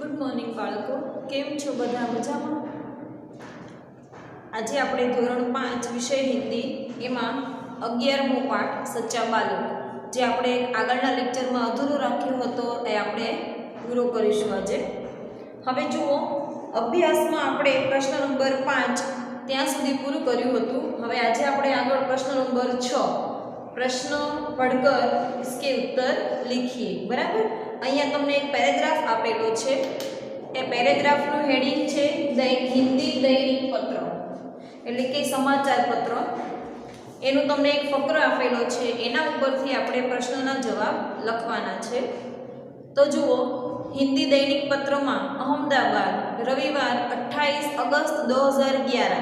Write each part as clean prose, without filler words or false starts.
Good morning बाळको, केम छो बधा मजामां? आज આપણે ધોરણ 5 વિષય હિન્દી એમાં 11મો પાઠ સચ્ચા બાલક જે આપણે આગળના લેક્ચરમાં અધૂરો રાખ્યો હતો એ આપણે પૂરો કરીશું આજે. હવે જુઓ, અભ્યાસમાં આપણે પ્રશ્ન નંબર 5 ત્યાં સુધી પૂરું કર્યું હતું. હવે આજે આપણે આગળ પ્રશ્ન નંબર 6 પ્રશ્ન પढ़कर इसके उत्तर लिखिए. बराबर. અહીંયા તમને એક પેરેગ્રાફ આપેલો છે. એ પેરેગ્રાફનું હેડિંગ છે હિન્દી દૈનિક પત્ર એટલે કે સમાચાર પત્ર. એનું તમને એક ફકરો આપેલો છે, એના ઉપરથી આપણે પ્રશ્નના જવાબ લખવાના છે. તો જુઓ, હિન્દી દૈનિક પત્રમાં અહમદાબાદ રવિવાર 28 ઓગસ્ટ 2011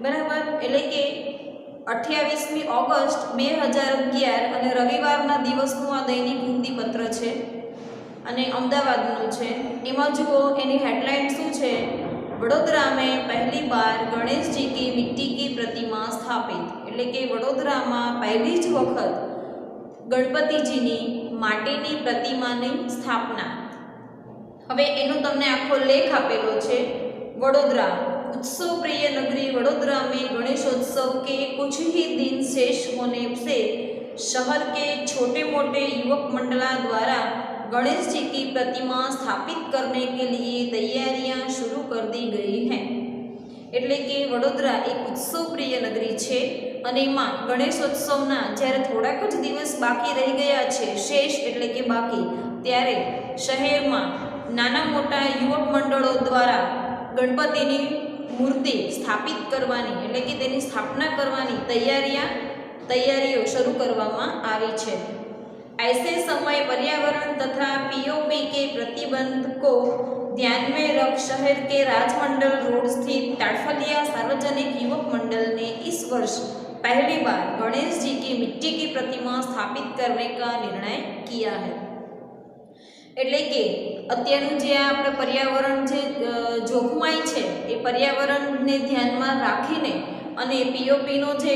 બરાબર એટલે કે 28મી ઓગસ્ટ 2011 અને રવિવારના દિવસનું આ દૈનિક હિન્દી પત્ર છે અને અમદાવાદનું છે. એમાં જુઓ, એની હેડલાઇન શું છે? વડોદરા में पहली बार गणेश जी की मिट्टी की प्रतिमा स्थापित એટલે કે વડોદરામાં પહેલી જ વખત ગણપતિજીની માટીની પ્રતિમાની સ્થાપના. હવે એનો તમને આખો લેખ આપેલો છે. वडोदरा उत्सव प्रिय नगरी वडोदरा में गणेशोत्सव के कुछ ही दिन शेष होने से शहर के छोटे मोटे युवक मंडला द्वारा गणेश जी की प्रतिमा स्थापित करने के लिए तैयारियां शुरू कर दी गई हैं. એટલે કે વડોદરા એક ઉત્સવ પ્રિય નગરી છે અને એમાં ગણેશોત્સવના જ્યારે થોડાક જ દિવસ બાકી રહી ગયા છે, શેષ એટલે કે બાકી, ત્યારે શહેરમાં નાના મોટા યુવક મંડળો દ્વારા ગણપતિની મૂર્તિ સ્થાપિત કરવાની એટલે કે તેની સ્થાપના કરવાની તૈયારીઓ શરૂ કરવામાં આવી છે. ऐसे समय पर्यावरण तथा पीओपी के प्रतिबंध को ध्यान में रख शहर के राजमंडल रोड स्थित ताड़फलिया सार्वजनिक युवक मंडल ने इस वर्ष पहली बार गणेश जी की मिट्टी की प्रतिमा स्थापित करने का निर्णय किया है. એટલે કે અત્યારનું જે આપણે પર્યાવરણ જે જોખમાય છે એ પર્યાવરણને ધ્યાનમાં રાખીને અને પીઓપીનો જે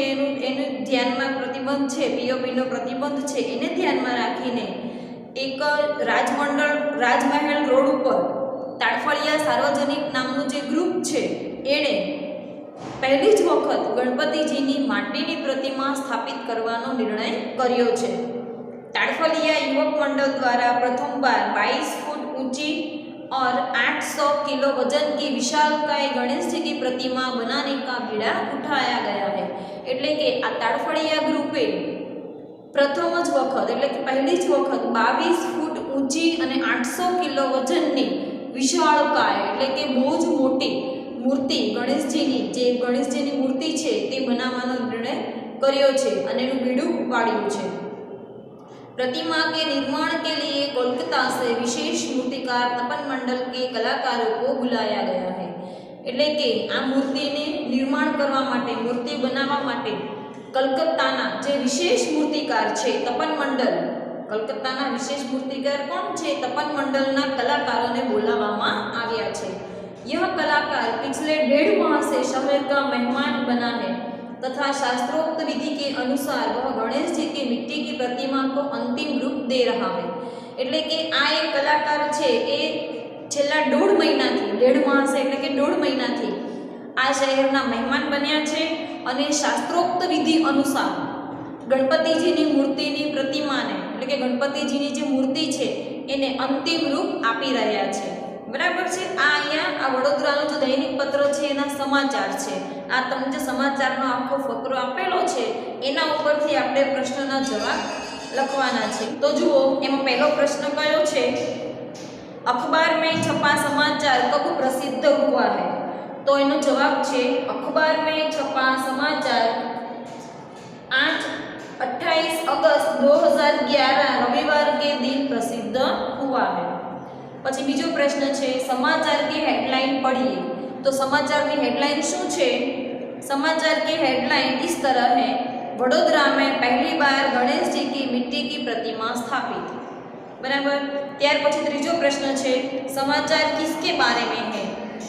એનું ધ્યાનમાં પ્રતિબંધ છે, પીઓપીનો પ્રતિબંધ છે એને ધ્યાનમાં રાખીને એક રાજમહેલ રોડ ઉપર તાડફળિયા સાર્વજનિક નામનું જે ગ્રુપ છે એણે પહેલી જ વખત ગણપતિજીની માટીની પ્રતિમા સ્થાપિત કરવાનો નિર્ણય કર્યો છે. ताड़फलिया युवक मंडल द्वारा प्रथम बार 22 फुट ऊंची और 800 किलो वजन की विशालकाय गणेश जी की प्रतिमा बनाने का बीड़ा उठाया गया है. એટલે કે આ તાડફળિયા ગ્રુપે પ્રથમ જ વખત એટલે કે પહેલી જ વખત 22 ફૂટ ઊંચી અને 800 કિલો વજનની વિશાળકાય એટલે કે બહુ જ મોટી મૂર્તિ ગણેશજીની મૂર્તિ છે તે બનાવવાનો નિર્ણય કર્યો છે અને એનું બીડું ઉપાડ્યું છે. प्रतिमा के निर्माण के लिए कोलकाता से विशेष मूर्तिकार तपन मंडल के कलाकारों को बुलाया गया है. એટલે કે આ મૂર્તિને નિર્માણ કરવા માટે, મૂર્તિ બનાવવા માટે કલકત્તાના જે વિશેષ મૂર્તિકાર છે તપન મંડલ, કલકત્તાના વિશેષ મૂર્તિકાર કોણ છે? તપન મંડલના કલાકારોને બોલાવવામાં આવ્યા છે. यह कलाकार पिछले 1.5 माह से शहर का मेहमान बना है तथा शास्त्रोक्त विधि के अनुसार वह गणेश जी की मिट्टी की प्रतिमा को अंतिम रूप दे रहा है. એટલે કે આ એક કલાકાર છે એ છેલ્લા 1.5 મહિનાથી, 1.5 માસ એટલે કે 1.5 મહિનાથી આ શહેરના મહેમાન બન્યા છે અને શાસ્ત્રોક્ત વિધિ અનુસાર ગણપતિજીની મૂર્તિની પ્રતિમાને એટલે કે ગણપતિજીની જે મૂર્તિ છે એને અંતિમ રૂપ આપી રહ્યા છે. બરાબર છે. આ અહીંયા આ વડોદરાનો જે દૈનિક પત્ર છે એના સમાચાર છે. આ તમને જે સમાચારનો આખો ફકરો આપેલો છે એના ઉપરથી આપણે પ્રશ્નના જવાબ લખવાના છે. તો જુઓ, એમાં પહેલો પ્રશ્ન કયો છે? અખબાર મેં છપા સમાચાર કબ પ્રસિદ્ધ હુઆ હૈ? તો એનો જવાબ છે અખબાર મેં છપા સમાચાર 28 अगस्त 2011 रविवार के दिन प्रसिद्ध हुआ है. પછી બીજો પ્રશ્ન છે સમાચાર की हेडलाइन पढ़िए. तो समाचार की हेडलाइन શું છે? समाचार की हेडलाइन इस तरह है, वडोदरा में पहली बार गणेश जी की मिट्टी की प्रतिमा स्थापित. बराबर. ત્યાર પછી ત્રીજો પ્રશ્ન છે समाचार किसके बारे में है?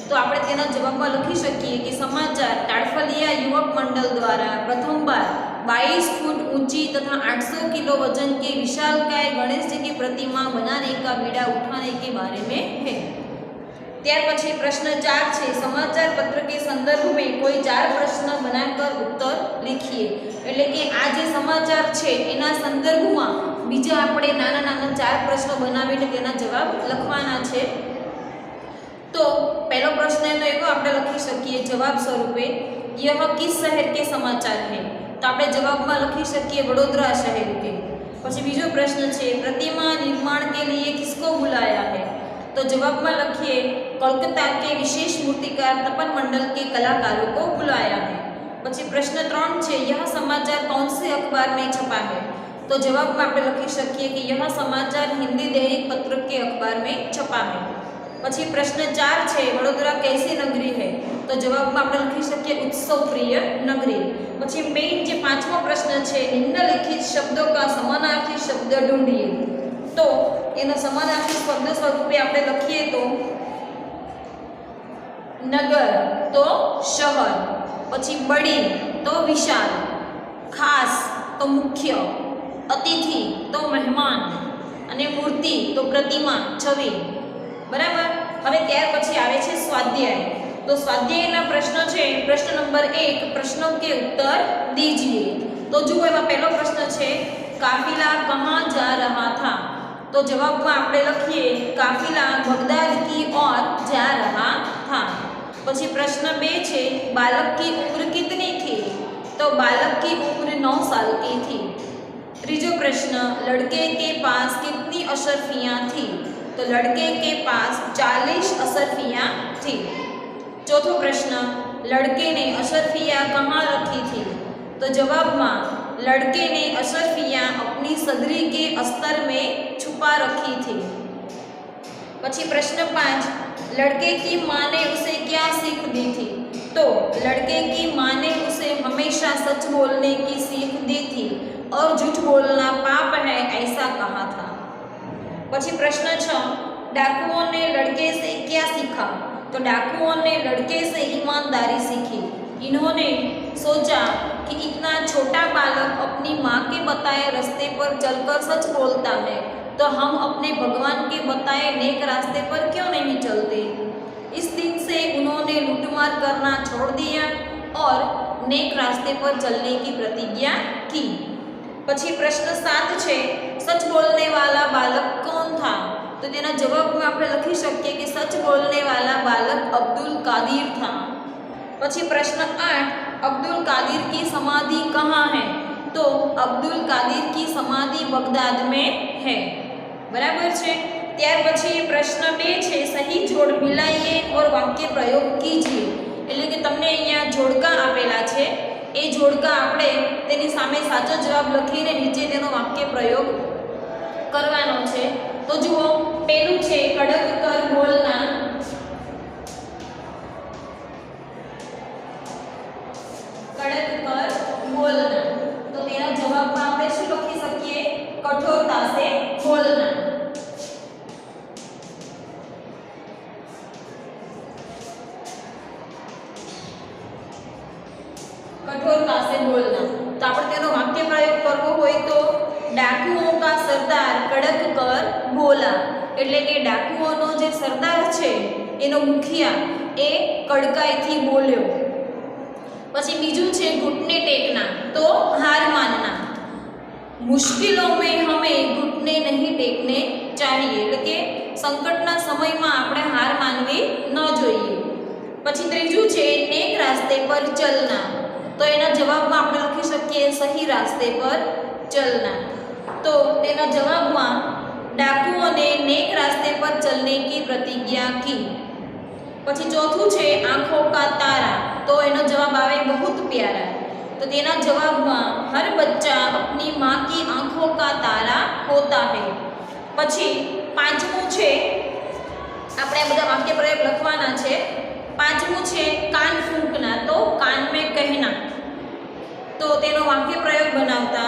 तो આપણે તેના જવાબમાં લખી શકીએ કે समाचार ताड़फलिया युवक मंडल द्वारा प्रथम बार 22 फुट ऊंची तथा 800 किलो वजन के विशालकाय गणेश जी की प्रतिमा बनाने का बीड़ा उठाने के बारे में है. ત્યાર પછી પ્રશ્ન 4 છે समाचार पत्र के संदर्भ में कोई 4 प्रश्न बनाकर उत्तर लिखिए। એટલે કે આ જે સમાચાર છે એના સંદર્ભમાં બીજા આપણે નાના નાના 4 પ્રશ્નો બનાવીને તેના જવાબ લખવાના છે। તો પહેલો પ્રશ્ન એનો એવો આપણે લખી શકીએ જવાબ સ્વરૂપે यह किस शहर के समाचार है। તો આપણે જવાબમાં લખી શકીએ વડોદરા શહેર के। પછી બીજો પ્રશ્ન છે प्रतिमा निर्माण के लिए किसको बुलाया है। तो जवाब में लिखिए कोलकाता के विशेष मूर्तिकार तपन मंडल के कलाकारों को बुलाया है। પછી પ્રશ્ન 3 છે यह समाचार कौन से अखबार में छपा है। तो जवाब में આપણે લખી શકીએ कि यह समाचार हिंदी दैनिक पत्र के अखबार में छपा है। પછી પ્રશ્ન 4 છે વડોદરા कैसी नगरी है। तो जवाब में આપણે લખી શકીએ उत्सव प्रिय नगरी। પછી મેઇન જે પાંચમો પ્રશ્ન છે નિમ્નલિખિત શબ્દો का समानार्थी शब्द ढूंढिए। तो એનો સમાનાર્થી શબ્દ સ્વરૂપે આપણે લખીએ તો નગર તો શહેર, પછી બડી તો વિશાળ, ખાસ તો મુખ્ય, અતિથિ તો મહેમાન અને મૂર્તિ તો પ્રતિમા છબી। બરાબર। હવે ત્યાર પછી આવે છે સ્વાધ્યાય। તો સ્વાધ્યાયના પ્રશ્નો છે પ્રશ્ન નંબર 1 પ્રશ્નોं के उत्तर दीजिए। तो જુઓ એમાં પહેલો પ્રશ્ન છે કાફિલા કહાં जा रहा था। तो जवाब में આપણે લખીએ કાફિલા બગદાદ की ओर जा रहा था। પછી પ્રશ્ન 2 છે बालक की उम्र कितनी थी। तो बालक की उम्र 9 साल की थी। ત્રીજો પ્રશ્न लड़के के पास कितनी अशरफियां थी। तो लड़के के पास 40 अशरफियां थी। चौथो प्रश्न लड़के ने अशरफियां कहाँ रखी थी। तो जवाब में लड़के ने अशरफियां अपनी सदरी के अस्तर में छुपा रखी थी। પછી પ્રશ્न 5 लड़के की माँ ने उसे क्या सीख दी थी। तो लड़के की माँ ने उसे हमेशा सच बोलने की सीख दी थी और झूठ बोलना पाप है ऐसा कहा था। પછી પ્રશ્न 6 डाकुओं ने लड़के से क्या सीखा। तो डाकुओं ने लड़के से ईमानदारी सीखी। इन्होंने सोचा कि इतना छोटा बालक अपनी माँ के बताए रास्ते पर चलकर सच बोलता है तो हम अपने भगवान के बताए नेक रास्ते पर क्यों नहीं चलते। इस दिन से उन्होंने लूटमार करना छोड़ दिया और नेक रास्ते पर चलने की प्रतिज्ञा की। પછી પ્રશ્ન 7 છે सच बोलने वाला बालक कौन था। तो તેના જવાબમાં આપણે લખી શકીએ कि सच बोलने वाला बालक अब्दुल कादिर था। પછી પ્રશ્ન 8 अब्दुल कादिर की समाधि कहाँ है। तो अब्दुल कादिर की समाधि बगदाद में है। बराबर છે। ત્યાર પછી પ્રશ્ન 2 છે સહી જોડ મિલાઈએ और वाक्य प्रयोग कीजिए। એટલે કે તમને અહીંયા જોડકા આપેલા છે એ જોડકા આપણે તેની સામે સાચો જવાબ લખીને નીચે તેનો વાક્ય પ્રયોગ કરવાનો છે। તો જુઓ પહેલું છે કડક કર બોલના। કડક કર બોલના। તો તેના જવાબમાં આપણે શું લખી શકીએ કઠોરતા से बोलना। कठोरता से बोलना। तो આપણે તેનો વાક્ય પ્રયોગ કરવો હોય તો डाकुओं का सरदार कड़क कर बोला। એટલે કે ડાકુઓનો જે સરદાર છે એનો મુખિયા એ કડકાઈથી બોલ્યો। પછી બીજું છે ઘૂંટને ટેકના તો હાર માનના। મુશ્किलों में हमें घुटने नहीं टेकने चाहिए। એટલે કે સંકટના સમયમાં આપણે હાર માનવી ન જોઈએ। પછી ત્રીજું છે નેક રાસ્તે પર ચલના। તો એના જવાબમાં આપણે લખી શકીએ સહી રાસ્તે પર ચલના। तो तेना जवाब में डाकुओं ने नेक रास्ते पर चलने की प्रतिज्ञा की। પછી ચોથું છે आंखों का तारा। तो એનો જવાબ આવે बहुत प्यारा। तो तेना जवाब में हर बच्चा अपनी माँ की आंखों का तारा होता है। પછી પાંચમું છે આપણે બધા વાક્ય પ્રયોગ લખવાના છે। પાંચમું છે કાન ફૂંકના તો કાન में कहना। तो તેનો વાક્ય પ્રયોગ બનાવતા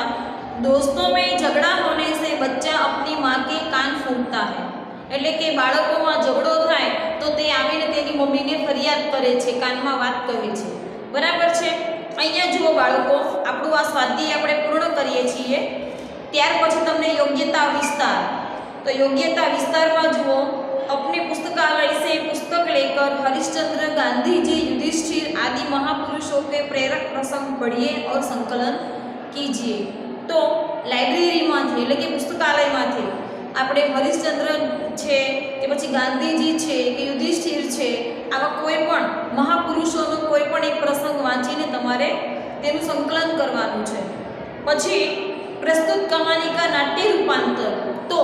दोस्तों में झगड़ा होने से बच्चा अपनी माँ के कान फूंकता है। એટલે કે બાળકોમાં ઝઘડો થાય તો તે આવીને તેની મમ્મીને ફરિયાદ કરે છે કાનમાં વાત કહે છે। બરાબર છે। અહીંયા જુઓ બાળકો આપણું આ સ્વાધ્યાય આપણે પૂર્ણ કરીએ છીએ। ત્યાર પછી તમને યોગ્યતા વિસ્તાર। તો યોગ્યતા વિસ્તારમાં જુઓ अपने पुस्तकालय से पुस्तक पर हरिश्चंद्र गांधी जी युधिष्ठिर आदि महापुरुषों के प्रेरक प्रसंग पढ़िए और संकलन कीजिए। तो લાઇબ્રેરીમાંથી એટલે કે પુસ્તકાલયમાંથી આપણે હરિશ્ચંદ્ર છે કે પછી ગાંધીજી છે કે યુધિષ્ઠિર છે આવા કોઈ પણ મહાપુરુષોનો કોઈ પણ એક પ્રસંગ વાંચીને તમારે તેનું સંકલન કરવાનું છે। પછી પ્રસ્તુત કહાની કા નાટ્ય રૂપાંતર, તો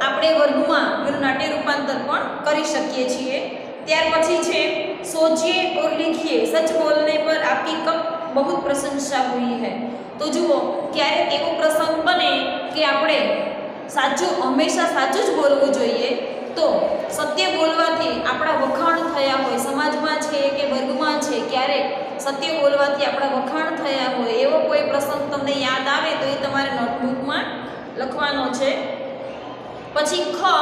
આપણે વર્ગમાં એનું નાટ્ય રૂપાંતર પણ કરી શકીએ છીએ। ત્યાર પછી છે સોચિए और लिखिए, सच बोलने पर आपकी कब बहुत प्रशंसा हुई है। तो જુઓ ક્યારેક એવો પ્રસંગ બને કે આપણે સાચું હંમેશા સાચું જ બોલવું જોઈએ, તો સત્ય બોલવાથી આપણા વખાણ થયા હોય, સમાજમાં છે કે વર્ગમાં છે, ક્યારેક સત્ય બોલવાથી આપણા વખાણ થયા હોય એવો કોઈ પ્રસંગ તમને યાદ આવે તો એ તમારે નોટબુકમાં લખવાનો છે। પછી ખ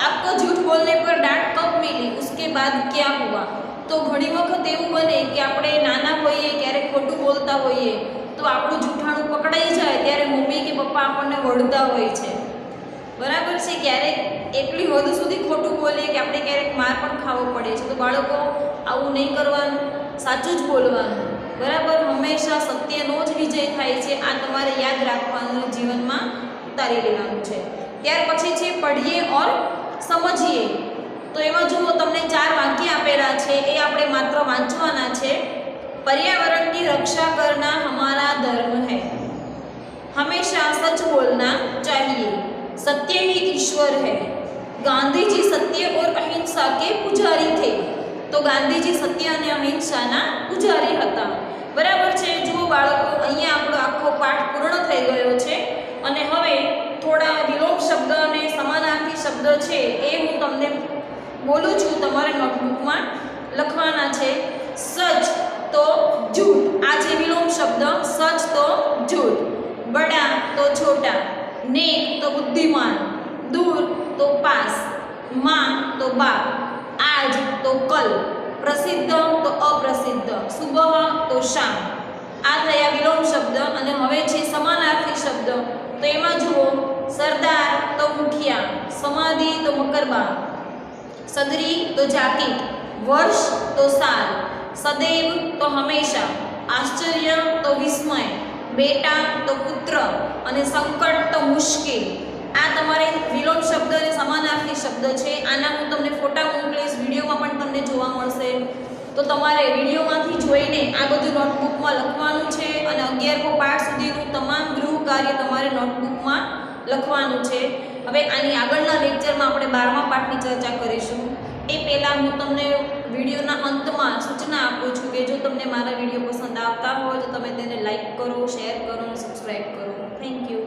આપકો झूठ बोलने पर डांट कब मिली, उसके बाद क्या हुआ। તો ઘણી વખત એવું બને કે આપણે નાના હોઈએ ક્યારેક ખોટું બોલતા હોઈએ તો આપણું જૂઠાણું પકડાઈ જાય ત્યારે મમ્મી કે પપ્પા આપણને વળતા હોય છે, બરાબર છે। ક્યારેક એટલી હદ સુધી ખોટું બોલીએ કે આપણે ક્યારેક માર પણ ખાવો પડે છે। તો બાળકો આવું નહીં કરવાનું, સાચું જ બોલવાનું, બરાબર। હંમેશા સત્યનો જ વિજય થાય છે, આ તમારે યાદ રાખવાનું, જીવનમાં ઉતારી લેવાનું છે। ત્યાર પછી છે પઢીએ ઓર સમજીએ। તો એમાં જુઓ તમને 4 વાક્ય આપેલા છે, એ આપણે માત્ર વાંચવાના છે। पर्यावरण की रक्षा करना हमारा धर्म है, हमेशा सच बोलना चाहिए, सत्य ही ईश्वर है, गांधी जी सत्य और अहिंसा के पुजारी थे। तो गांधी जी सत्य અને અહિંસાના પૂજારી હતા, બરાબર છે। જુઓ બાળકો અહીંયા આપણો આખો પાઠ પૂર્ણ થઈ ગયો છે અને હવે થોડા વિલોમ શબ્દ અને સમાનાર્થી શબ્દ છે એ હું તમને બોલું છું, તમારે નોટબુકમાં લખવાના છે। સચ तो झूठ, आज विलोम शब्द, सच तो झूठ, बड़ा तो छोटा, नेक तो बुद्धिमान, दूर तो पास, माँ तो बाप, आज तो कल, प्रसिद्ध तो अप्रसिद्ध, सुबह तो शाम। आ थया विलोम शब्द અને હવે છે સમાનાર્થી શબ્દ। તો એમાં જુઓ સરદાર તો મુખિયા, સમાધિ તો મકરબા, સદરી તો જાકીટ, વર્ષ તો સાલ, સદૈવ તો હંમેશા, આશ્ચર્ય તો વિસ્મય, બેટા તો પુત્ર અને સંકટ તો મુશ્કેલ। આ તમારે વિલોમ શબ્દ અને સમાનાર્થી શબ્દ છે, આના હું તમને ફોટા મોકલીશ, વિડીયોમાં પણ તમને જોવા મળશે। તો તમારે વિડીયોમાંથી જોઈને આ બધું નોટબુકમાં લખવાનું છે અને 11મો પાઠ સુધીનું તમામ ગૃહ કાર્ય તમારે નોટબુકમાં લખવાનું છે। હવે આની આગળના લેક્ચરમાં આપણે 12મા પાઠની ચર્ચા કરીશું। એ પહેલાં હું તમને વિડીયોના અંતમાં સૂચના આપું છું કે જો તમને મારા વિડીયો પસંદ આવતા હોય તો તમે તેને લાઈક કરો, શેર કરો અને સબસ્ક્રાઈબ કરો। Thank you.